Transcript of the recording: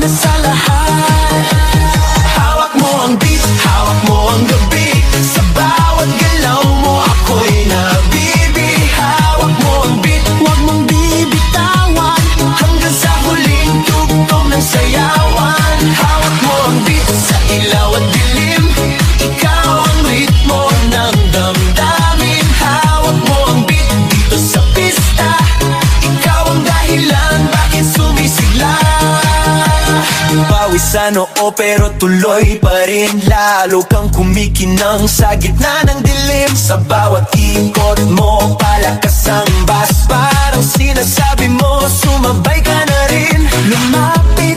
na sa lahat. Hawak mo ang beat, hawak mo ang gabi. Sa bawat galaw mo ako'y nabibi. Hawak mo ang beat, huwag mong bibitawan, hanggang sa huling tugtog ng sayawan. Hawak mo ang beat, sa ilaw at dilim, ikaw ang ritmo ng damdamin. Hawak mo ang beat, dito sa pista, ikaw ang dahilan bakit sumisigla. Pawisan oo pero tuloy pa rin, lalo kang kumikinang sa gitna ng dilim. Sa bawat ikot mo, palakas ang bass, parang sinasabi mo, sumabay ka na rin. Lumapit